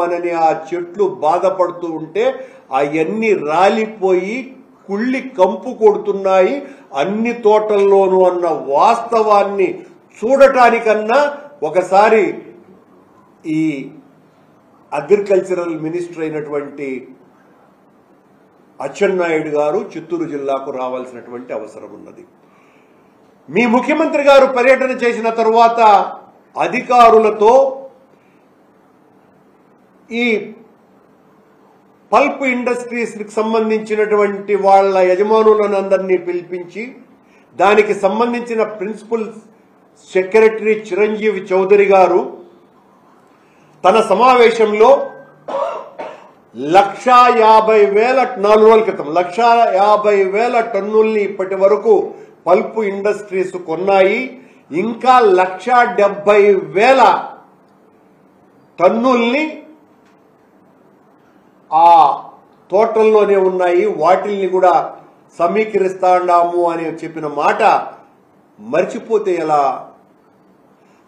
అనని ఆ చెట్లు బాధపడుతూ ఉంటే అవన్నీ రాలిపోయి కుళ్ళి కంపు కొడుతున్నాయి అన్ని తోటల్లోనూ అన్న వాస్తవాన్ని చూడటానికన్నా ఒకసారి ఈ అగ్రికల్చరల్ మినిస్టర్ అయినటువంటి అచ్చెన్నాయుడు గారు చిత్తూరు జిల్లాకు రావాల్సినటువంటి అవసరం ఉన్నది. మీ ముఖ్యమంత్రి గారు పర్యటన చేసిన తరువాత అధికారులతో ఈ పల్ప్ ఇండస్ట్రీస్కి సంబంధించినటువంటి వాళ్ళ యజమానులందరినీ పిలిపించి దానికి సంబంధించిన ప్రిన్సిపల్ సెక్రటరీ చిరంజీవి చౌదరి గారు తన సమావేశంలో 1,50,000 4 రోజుల క్రితం 1,50,000 టన్నుల్ని ఇప్పటి వరకు పల్ప్ ఇండస్ట్రీస్ కొన్నాయి. ఇంకా 1,70,000 టన్నుల్ని ఆ తోటల్లోనే ఉన్నాయి, వాటిల్ని కూడా సమీకరిస్తాము అని చెప్పిన మాట మర్చిపోతే ఎలా?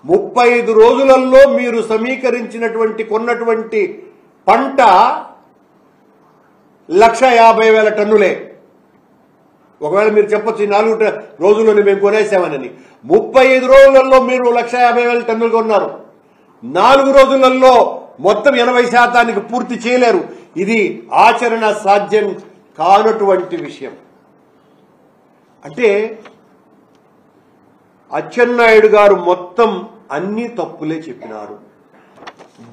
35 రోజులలో మీరు సమీకరించినటువంటి కొన్నటువంటి పంట 1,50,000 టన్నులే. ఒకవేళ మీరు చెప్పొచ్చు 4 రోజుల్లోనే మేము కొనేసామని. 35 రోజులలో మీరు 1,50,000 టన్నులు కొన్నారు. 4 రోజులలో మొత్తం 80% పూర్తి చేయలేరు. ఇది ఆచరణ సాధ్యం కానటువంటి విషయం. అంటే అచ్చెన్నాయుడు గారు మొత్తం అన్ని తప్పులే చెప్పినారు.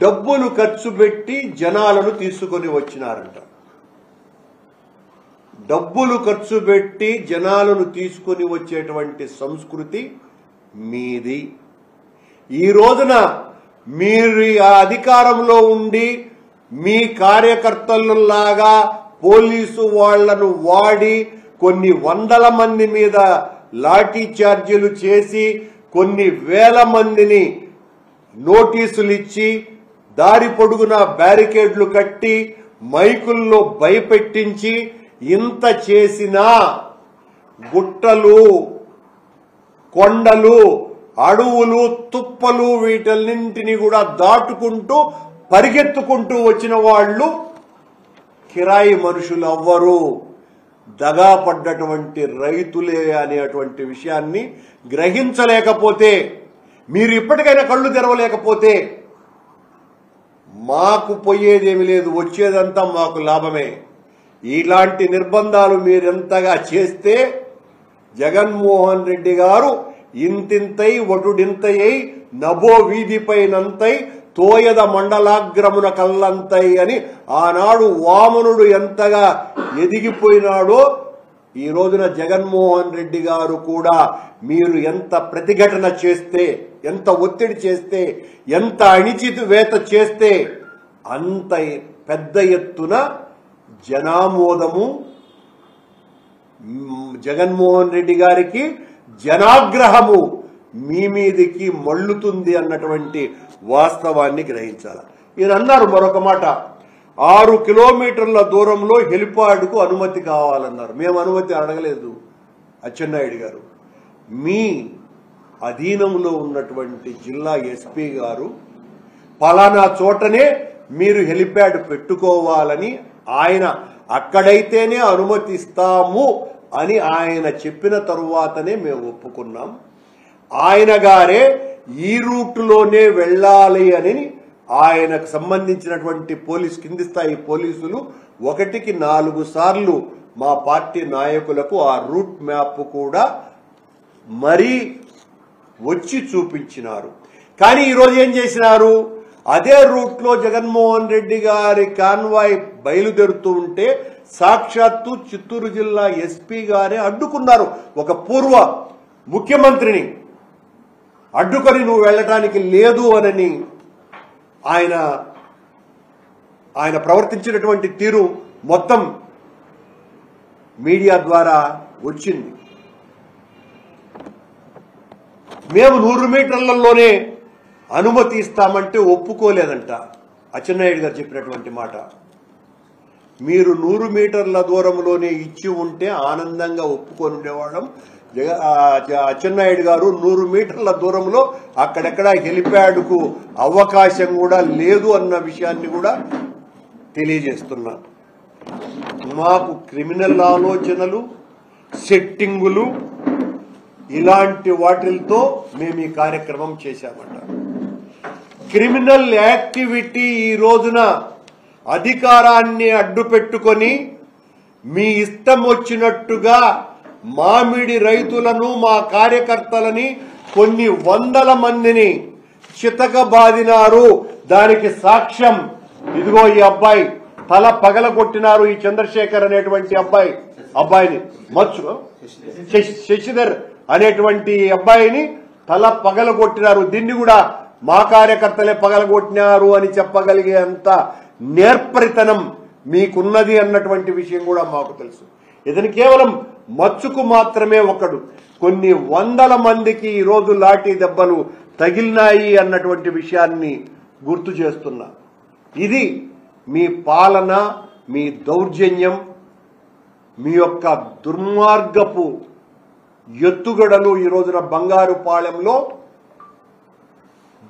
డబ్బులు ఖర్చు పెట్టి జనాలను తీసుకొని వచ్చినారంట. డబ్బులు ఖర్చు పెట్టి జనాలను తీసుకొని వచ్చేటువంటి సంస్కృతి మీది. ఈ రోజున మీరు ఆ అధికారంలో ఉండి మీ కార్యకర్తలలాగా పోలీసు వాళ్లను వాడి కొన్ని వందల మంది మీద లాఠీ చార్జీలు చేసి కొన్ని వేల మందిని నోటీసులు ఇచ్చి దారి పొడుగున బ్యారికేడ్లు కట్టి మైకుల్లో భయపెట్టించి ఇంత చేసినా గుట్టలు, కొండలు, అడవులు, తుప్పలు వీటన్నింటినీ కూడా దాటుకుంటూ పరిగెత్తుకుంటూ వచ్చిన వాళ్ళు కిరాయి మనుషులు అవ్వరు, దగా పడ్డటువంటి రైతులే అనేటువంటి విషయాన్ని గ్రహించలేకపోతే, మీరు ఇప్పటికైనా కళ్ళు తెరవలేకపోతే మాకు పోయేదేమి లేదు, వచ్చేదంతా మాకు లాభమే. ఇలాంటి నిర్బంధాలు మీరెంతగా చేస్తే జగన్మోహన్ రెడ్డి గారు ఇంతింతై వటుడింతయై నభో వీధిపైనంతై తోయద మండలాగ్రమున కల్లంతై అని ఆనాడు వామనుడు ఎంతగా ఎదిగిపోయినాడో ఈ రోజున జగన్మోహన్ రెడ్డి గారు కూడా మీరు ఎంత ప్రతిఘటన చేస్తే, ఎంత ఒత్తిడి చేస్తే, ఎంత అణిచివేత చేస్తే అంత పెద్ద ఎత్తున జనామోదము జగన్మోహన్ రెడ్డి గారికి జనాగ్రహము మీ మీదికి మళ్ళుతుంది అన్నటువంటి వాస్తవాన్ని గ్రహించాలి. ఈయన అన్నారు మరొక మాట, 6 కిలోమీటర్ల దూరంలో హెలిపాడ్కు అనుమతి కావాలన్నారు. మేము అనుమతి అడగలేదు అచ్చెన్నాయుడు గారు. మీ అధీనంలో ఉన్నటువంటి జిల్లా ఎస్పీ గారు పలానా చోటనే మీరు హెలిప్యాడ్ పెట్టుకోవాలని ఆయన అక్కడైతేనే అనుమతిస్తాము అని ఆయన చెప్పిన తరువాతనే మేము ఒప్పుకున్నాం. ఆయన గారే ఈ రూట్లోనే వెళ్ళాలి అని ఆయనకు సంబంధించినటువంటి కింది స్థాయి పోలీసులు 1కి 4 సార్లు మా పార్టీ నాయకులకు ఆ రూట్ మ్యాప్ కూడా మరీ వచ్చి చూపించినారు. కానీ ఈరోజు ఏం చేసినారు, అదే రూట్లో జగన్మోహన్ రెడ్డి గారి కాన్వాయ్ బయలుదేరుతూ ఉంటే సాక్షాత్తు చిత్తూరు జిల్లా ఎస్పీ గారే అడ్డుకున్నారు. ఒక పూర్వ ముఖ్యమంత్రిని అడ్డుకొని నువ్వు వెళ్ళటానికి లేదు అని ఆయన ప్రవర్తించినటువంటి తీరు మొత్తం మీడియా ద్వారా వచ్చింది. మేము 100 మీటర్లలోనే అనుమతి ఇస్తామంటే ఒప్పుకోలేదంట అచ్చెన్నాయుడు గారు చెప్పినటువంటి మాట. మీరు 100 మీటర్ల దూరంలోనే ఇచ్చి ఉంటే ఆనందంగా ఒప్పుకొని ఉండేవాళ్ళం. అచ్చెన్నాయుడు గారు 100 మీటర్ల దూరంలో అక్కడెక్కడ హెలిప్యాడ్కు అవకాశం కూడా లేదు అన్న విషయాన్ని కూడా తెలియజేస్తున్నా. మాకు క్రిమినల్ ఆలోచనలు, సెట్టింగులు ఇలాంటి వాటితో మేము ఈ కార్యక్రమం చేశామట. క్రిమినల్ యాక్టివిటీ ఈ రోజున అధికారాన్ని అడ్డు పెట్టుకొని మీ ఇష్టం వచ్చినట్టుగా మామిడి రైతులను, మా కార్యకర్తలని కొన్ని వందల మందిని చితకబాదినారు. దానికి సాక్ష్యం ఇదిగో ఈ అబ్బాయి తల పగలగొట్టినారు. ఈ చంద్రశేఖర్ అనేటువంటి అబ్బాయిని శశిధర్ అనేటువంటి అబ్బాయిని తల పగలగొట్టినారు. దీన్ని కూడా మా కార్యకర్తలే పగలగొట్టినారు అని చెప్పగలిగే అంత నేర్పరితనం మీకున్నది అన్నటువంటి విషయం కూడా మాకు తెలుసు. ఇతను కేవలం మచ్చుకు మాత్రమే ఒకడు, కొన్ని వందల మందికి ఈ రోజు లాఠీ దెబ్బలు తగిలినాయి అన్నటువంటి విషయాన్ని గుర్తు చేస్తున్నా. ఇది మీ పాలన, మీ దౌర్జన్యం, మీ యొక్క దుర్మార్గపు ఎత్తుగడలు ఈ రోజున బంగారుపాలెంలో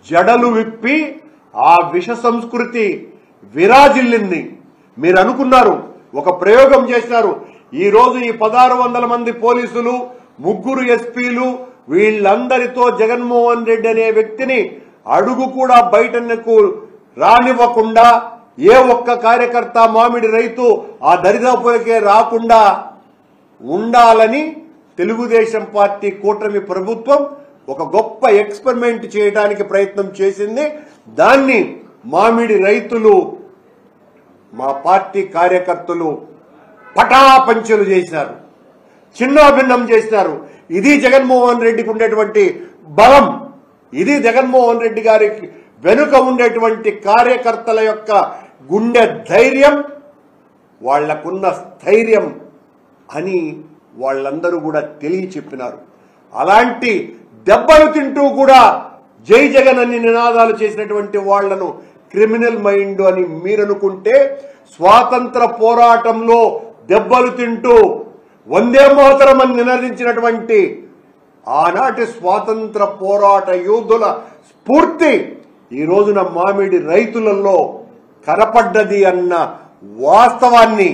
జడలు విప్పి ఆ విష సంస్కృతి విరాజిల్లింది. మీరు అనుకున్నారు, ఒక ప్రయోగం చేసినారు. ఈ రోజు ఈ 1600 మంది పోలీసులు, 3 ఎస్పీలు, వీళ్ళందరితో జగన్మోహన్ రెడ్డి అనే వ్యక్తిని అడుగు కూడా బయటకు రానివ్వకుండా, ఏ ఒక్క కార్యకర్త మామిడి రైతు ఆ దరిదాపులకే రాకుండా ఉండాలని తెలుగుదేశం పార్టీ కూటమి ప్రభుత్వం ఒక గొప్ప ఎక్స్పెరిమెంట్ చేయడానికి ప్రయత్నం చేసింది. దాన్ని మామిడి రైతులు, మా పార్టీ కార్యకర్తలు పటాపంచలు చేశారు, చిన్నాభిన్నం చేశారు. ఇది జగన్మోహన్ రెడ్డికి ఉండేటువంటి బలం, ఇది జగన్మోహన్ రెడ్డి గారికి వెనుక ఉండేటువంటి కార్యకర్తల యొక్క గుండె ధైర్యం, వాళ్లకున్న స్థైర్యం అని వాళ్ళందరూ కూడా తెలియచెప్పినారు. అలాంటి దెబ్బలు తింటూ కూడా జై జగన్ అని నినాదాలు చేసినటువంటి వాళ్లను క్రిమినల్ మైండ్ అని మీరనుకుంటే, స్వాతంత్ర పోరాటంలో దెబ్బలు తింటూ వందే మాతరం అని నినదించినటువంటి ఆనాటి స్వాతంత్ర పోరాట యోధుల స్ఫూర్తి ఈ రోజున మామిడి రైతులలో కనపడ్డది అన్న వాస్తవాన్ని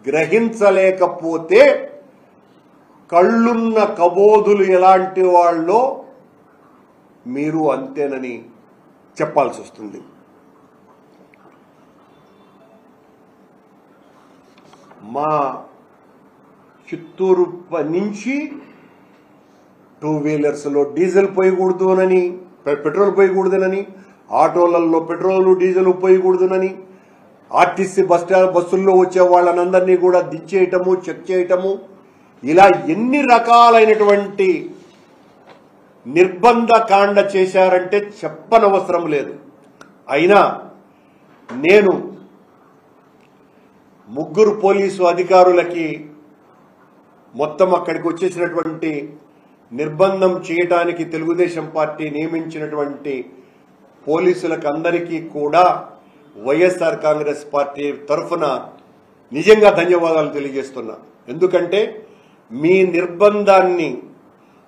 గ్రహించలేకపోతే కళ్ళున్న కబోదులు ఎలాంటి వాళ్ళో మీరు అంతేనని చెప్పాల్సి వస్తుంది. మా చిత్తూరు నుంచి 2 వీలర్స్లో డీజిల్ పోయకూడదునని, పెట్రోల్ పోయకూడదునని, ఆటోలలో పెట్రోల్ డీజిల్ పోయకూడదునని, ఆర్టీసీ బస్సుల్లో వచ్చే వాళ్ళనందరినీ కూడా దించేయటము, చెక్ చేయటము, ఇలా ఎన్ని రకాలైనటువంటి నిర్బంధ కాండ చేశారంటే చెప్పనవసరం లేదు. అయినా నేను 3 పోలీసు అధికారులకి మొత్తం అక్కడికి వచ్చేసినటువంటి నిర్బంధం చేయటానికి తెలుగుదేశం పార్టీ నియమించినటువంటి పోలీసులకు అందరికీ కూడా వైఎస్ఆర్ కాంగ్రెస్ పార్టీ తరఫున నిజంగా ధన్యవాదాలు తెలియజేస్తున్నా. ఎందుకంటే మీ నిర్బంధాన్ని,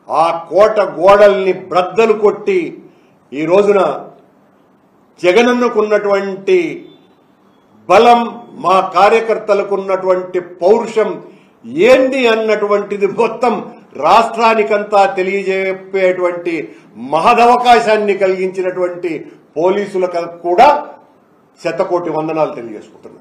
ఆ కోట గోడల్ని బ్రద్దలు కొట్టి ఈ రోజున జగనన్నకున్నటువంటి బలం, మా కార్యకర్తలకు ఉన్నటువంటి పౌరుషం ఏంది అన్నటువంటిది మొత్తం రాష్ట్రానికంతా తెలియజేపేటువంటి మహదవకాశాన్ని కలిగించినటువంటి పోలీసులకు కూడా శతకోటి వందనాలు తెలియజేసుకుంటున్నాను.